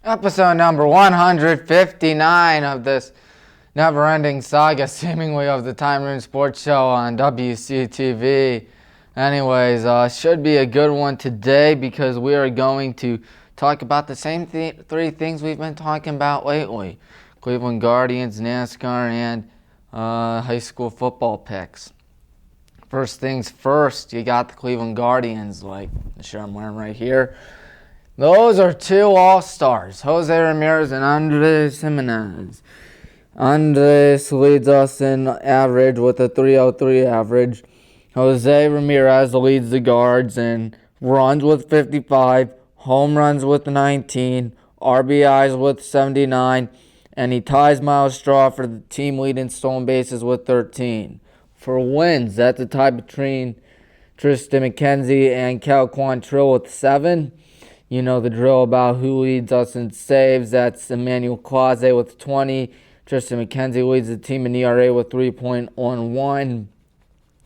Episode number 159 of this never-ending saga, seemingly, of the Tommy Maroon Sports Show on WCTV. Anyways, should be a good one today because we are going to talk about the same three things we've been talking about lately. Cleveland Guardians, NASCAR, and high school football picks. First things first, you got the Cleveland Guardians, like the shirt I'm wearing right here. Those are two all-stars, Jose Ramirez and Andres Jimenez. Andres leads us in average with a .303 average. Jose Ramirez leads the Guards in runs with 55, home runs with 19, RBIs with 79, and he ties Miles Straw for the team lead in stolen bases with 13. For wins, that's a tie between Tristan McKenzie and Cal Quantrill with 7. You know the drill about who leads us in saves. That's Emmanuel Clase with 20. Tristan McKenzie leads the team in ERA with 3.11.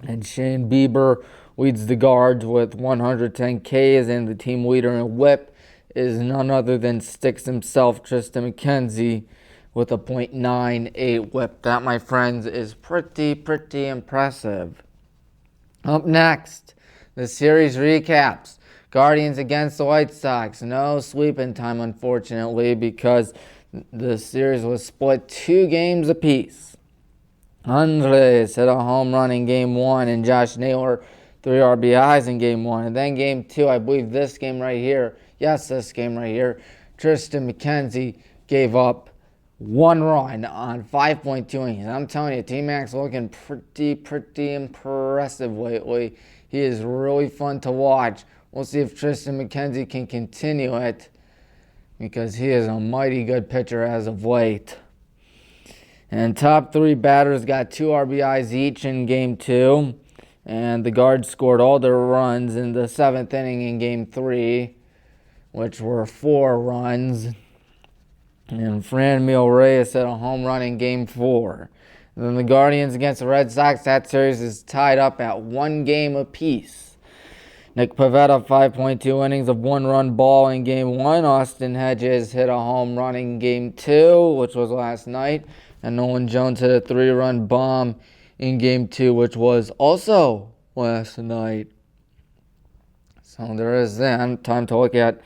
And Shane Bieber leads the Guards with 110 Ks. And the team leader in WHIP is none other than Sticks himself, Tristan McKenzie, with a .98 WHIP. That, my friends, is pretty impressive. Up next, the series recaps. Guardians against the White Sox. No sleeping time, unfortunately, because the series was split 2 games apiece. Andres hit a home run in Game 1, and Josh Naylor 3 RBIs in Game 1. And then Game 2, I believe this game right here, this game right here, Tristan McKenzie gave up 1 run on 5.2 innings. I'm telling you, T-Mac's looking pretty impressive lately. He is really fun to watch. We'll see if Tristan McKenzie can continue it because he is a mighty good pitcher as of late. And top 3 batters got 2 RBIs each in Game 2. And the Guards scored all their runs in the 7th inning in Game 3, which were 4 runs. And Franmil Reyes hit a home run in Game 4. And then the Guardians against the Red Sox, that series is tied up at 1 game apiece. Nick Pivetta, 5.2 innings of 1-run ball in Game 1. Austin Hedges hit a home run in Game 2, which was last night. And Nolan Jones hit a 3-run bomb in Game 2, which was also last night. So there is that. Time to look at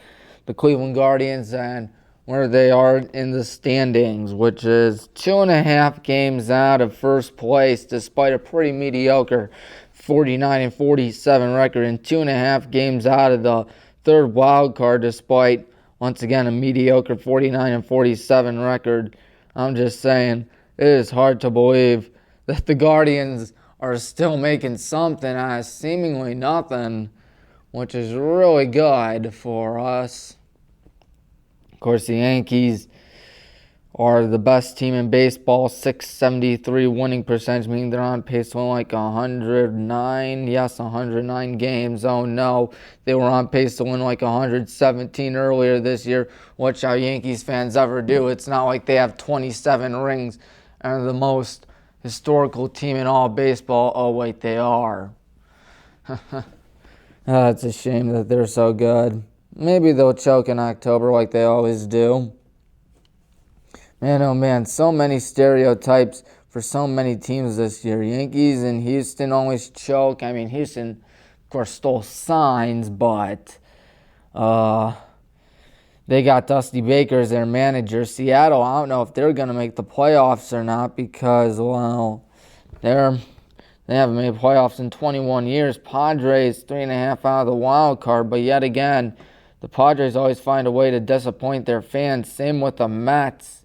the Cleveland Guardians and where they are in the standings, which is 2.5 games out of first place, despite a pretty mediocre 49-47 record, and 2.5 games out of the third wild card, despite, once again, a mediocre 49-47 record. I'm just saying, it is hard to believe that the Guardians are still making something out of seemingly nothing, which is really good for us. Of course, the Yankees are the best team in baseball, 673 winning percentage, meaning they're on pace to win like 109 games. Oh no, they were on pace to win like 117 earlier this year. What shall Yankees fans ever do? It's not like they have 27 rings and are the most historical team in all baseball. Oh wait, they are. It's a shame that they're so good. Maybe they'll choke in October like they always do. Man, oh man, so many stereotypes for so many teams this year. Yankees and Houston always choke. I mean, Houston, of course, stole signs, but they got Dusty Baker as their manager. Seattle, I don't know if they're going to make the playoffs or not because, well, they haven't made playoffs in 21 years. Padres, 3.5 out of the wild card, but yet again, the Padres always find a way to disappoint their fans. Same with the Mets.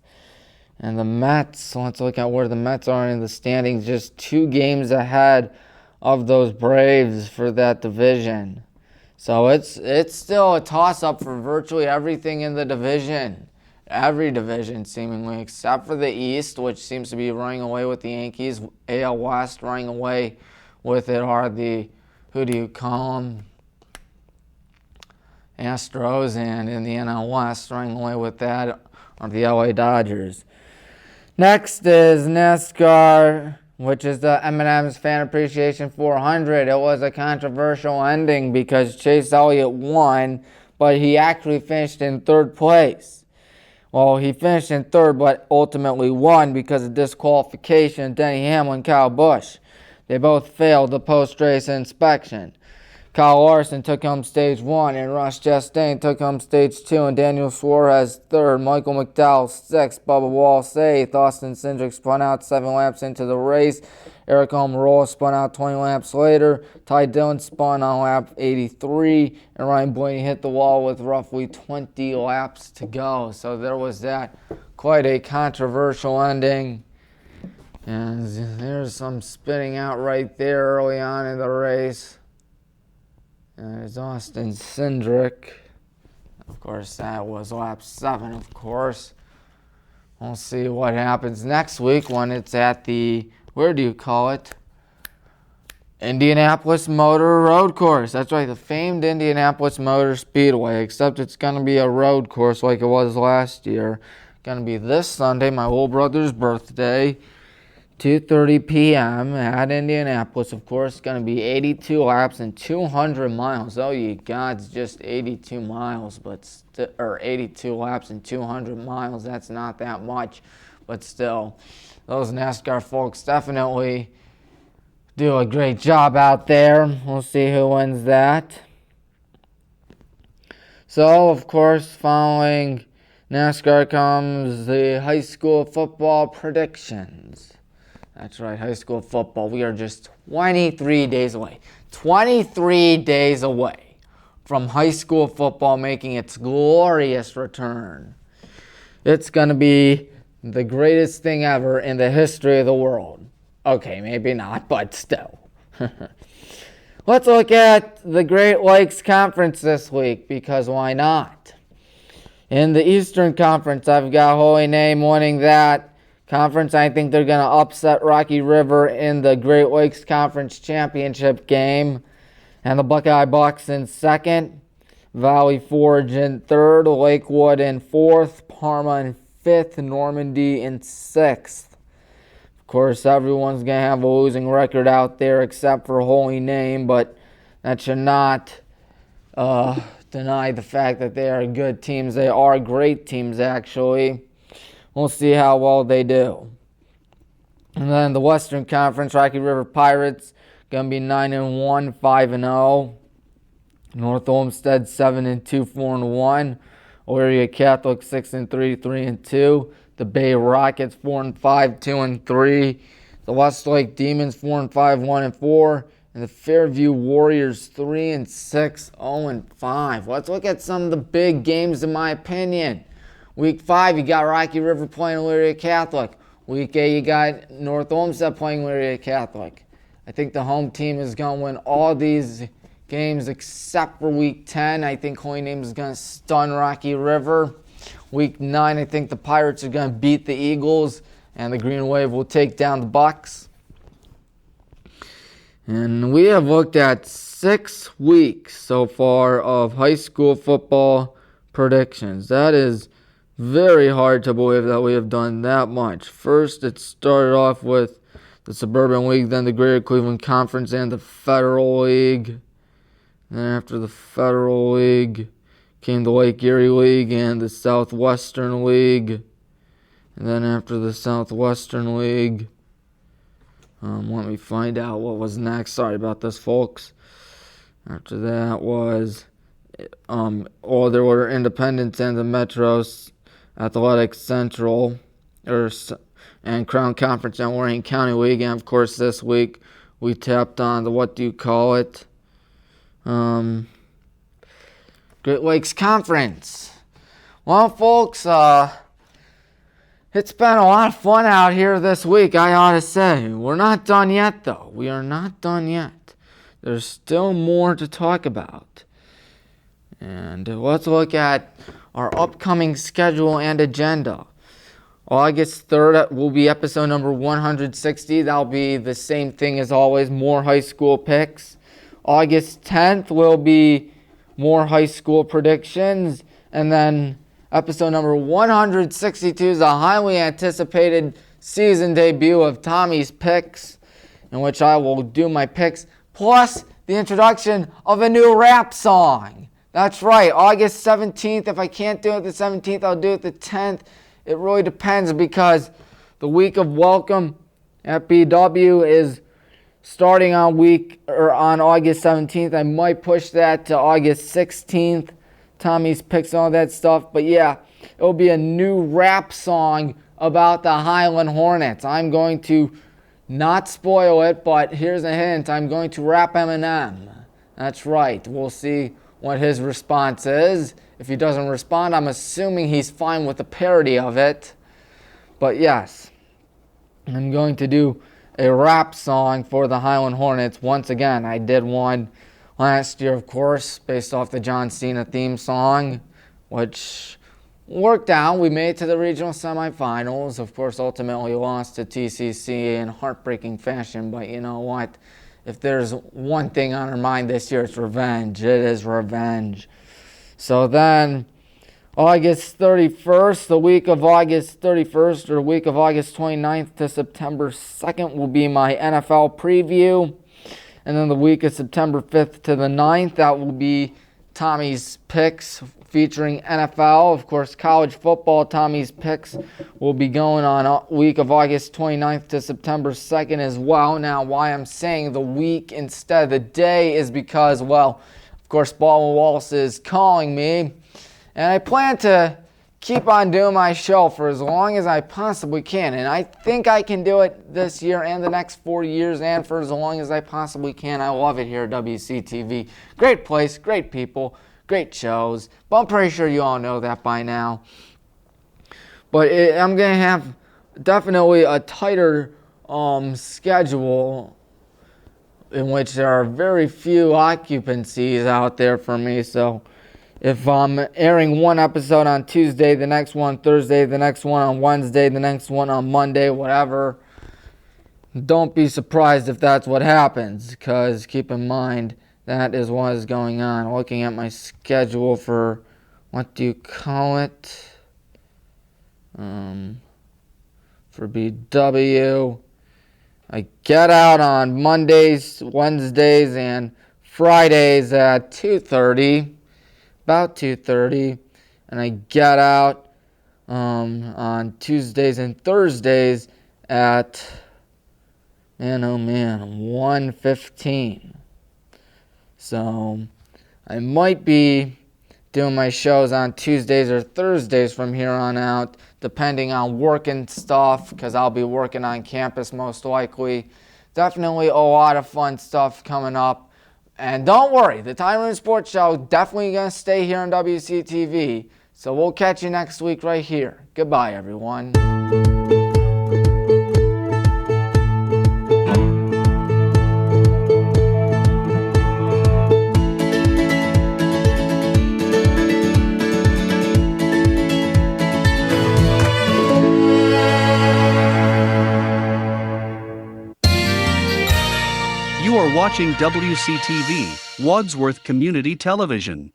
And the Mets, let's look at where the Mets are in the standings, just 2 games ahead of those Braves for that division. So it's still a toss-up for virtually everything in the division. Every division, seemingly, except for the East, which seems to be running away with the Yankees. AL West running away with it are the, who do you call them? Astros, and in the NL West running away with that are the LA Dodgers. Next is NASCAR, which is the M&M's Fan Appreciation 400. It was a controversial ending because Chase Elliott won, but he actually finished in 3rd place. Well, he finished in third, but ultimately won because of disqualification. Denny Hamlin and Kyle Busch. They both failed the post-race inspection. Kyle Larson took home stage 1, and Ross Chastain took home stage 2, and Daniel Suarez third, Michael McDowell sixth, Bubba Wallace eighth, Austin Cindric spun out 7 laps into the race, Eric Almirola spun out 20 laps later, Ty Dillon spun on lap 83, and Ryan Blaney hit the wall with roughly 20 laps to go. So there was that. Quite a controversial ending. And there's some spinning out right there early on in the race. There's Austin Cindric. Of course, that was lap 7, of course. We'll see what happens next week when it's at the, where do you call it? Indianapolis Motor Road Course. That's right, the famed Indianapolis Motor Speedway, except it's going to be a road course like it was last year. Going to be this Sunday, my little brother's birthday. 2:30 p.m. at Indianapolis. Of course, it's going to be 82 laps and 200 miles. Oh, you gods, just 82 miles, or 82 laps and 200 miles. That's not that much, but still, those NASCAR folks definitely do a great job out there. We'll see who wins that. So, of course, following NASCAR comes the high school football predictions. That's right, high school football. We are just 23 days away. 23 days away from high school football making its glorious return. It's going to be the greatest thing ever in the history of the world. Okay, maybe not, but still. Let's look at the Great Lakes Conference this week, because why not? In the Eastern Conference, I've got Holy Name winning that conference. I think they're going to upset Rocky River in the Great Lakes Conference Championship game. And the Buckeye Bucks in second. Valley Forge in third. Lakewood in fourth. Parma in fifth. Normandy in sixth. Of course, everyone's going to have a losing record out there except for Holy Name, but that should not deny the fact that they are good teams. They are great teams, actually. We'll see how well they do. And then the Western Conference, Rocky River Pirates going to be 9-1, 5-0. North Olmsted 7-2, 4-1. Elyria Catholic 6-3, 3-2. The Bay Rockets 4-5, 2-3. The Westlake Demons 4-5, 1-4. And the Fairview Warriors 3-6, 0-5. Let's look at some of the big games, in my opinion. Week 5, you got Rocky River playing Elyria Catholic. Week 8, you got North Olmsted playing Elyria Catholic. I think the home team is going to win all these games except for Week 10. I think Holy Name is going to stun Rocky River. Week 9, I think the Pirates are going to beat the Eagles, and the Green Wave will take down the Bucks. And we have looked at 6 weeks so far of high school football predictions. That is very hard to believe that we have done that much. First, it started off with the Suburban League, then the Greater Cleveland Conference, and the Federal League. Then after the Federal League came the Lake Erie League and the Southwestern League. And then after the Southwestern League, let me find out what was next. Sorry about this, folks. After that was there were Independence and the Metros Athletic Central and Crown Conference and Lorraine County League. And of course, this week we tapped on the Great Lakes Conference. Well, folks, it's been a lot of fun out here this week, I ought to say. We're not done yet, though. We are not done yet. There's still more to talk about. And let's look at our upcoming schedule and agenda. August 3rd will be episode number 160. That'll be the same thing as always, more high school picks. August 10th will be more high school predictions. And then episode number 162 is a highly anticipated season debut of Tommy's Picks, in which I will do my picks, plus the introduction of a new rap song. That's right, August 17th. If I can't do it the 17th, I'll do it the 10th. It really depends because the week of welcome at BW is starting on August 17th. I might push that to August 16th. Tommy's picks, all that stuff. But yeah, it'll be a new rap song about the Highland Hornets. I'm going to not spoil it, but here's a hint. I'm going to rap Eminem. That's right. We'll see what his response is. If he doesn't respond, I'm assuming he's fine with the parody of it. But yes, I'm going to do a rap song for the Highland Hornets. Once again, I did one last year, of course, based off the John Cena theme song, which worked out. We made it to the regional semifinals. Of course, ultimately lost to TCC in heartbreaking fashion, but you know what? If there's one thing on our mind this year, it's revenge. It is revenge. So then, August 31st, the week of August 31st, or the week of August 29th to September 2nd will be my NFL preview. And then the week of September 5th to the 9th, that will be Tommy's picks featuring NFL. Of course, college football, Tommy's picks will be going on week of August 29th to September 2nd as well. Now, why I'm saying the week instead of the day is because, well, of course, Baldwin Wallace is calling me. And I plan to keep on doing my show for as long as I possibly can. And I think I can do it this year and the next 4 years and for as long as I possibly can. I love it here at WCTV. Great place, great people, great shows. But I'm pretty sure you all know that by now. But I'm going to have definitely a tighter schedule in which there are very few occupancies out there for me. So if I'm airing one episode on Tuesday, the next one Thursday, the next one on Wednesday, the next one on Monday, whatever, don't be surprised if that's what happens, because keep in mind, that is what is going on. Looking at my schedule for, what do you call it? For BW, I get out on Mondays, Wednesdays, and Fridays at 2:30. About 2:30, and I get out on Tuesdays and Thursdays at, 1:15. So I might be doing my shows on Tuesdays or Thursdays from here on out, depending on work and stuff, because I'll be working on campus most likely. Definitely a lot of fun stuff coming up. And don't worry, the Tommy Maroon Sports Show definitely going to stay here on WCTV. So we'll catch you next week right here. Goodbye, everyone. You are watching WCTV, Wadsworth Community Television.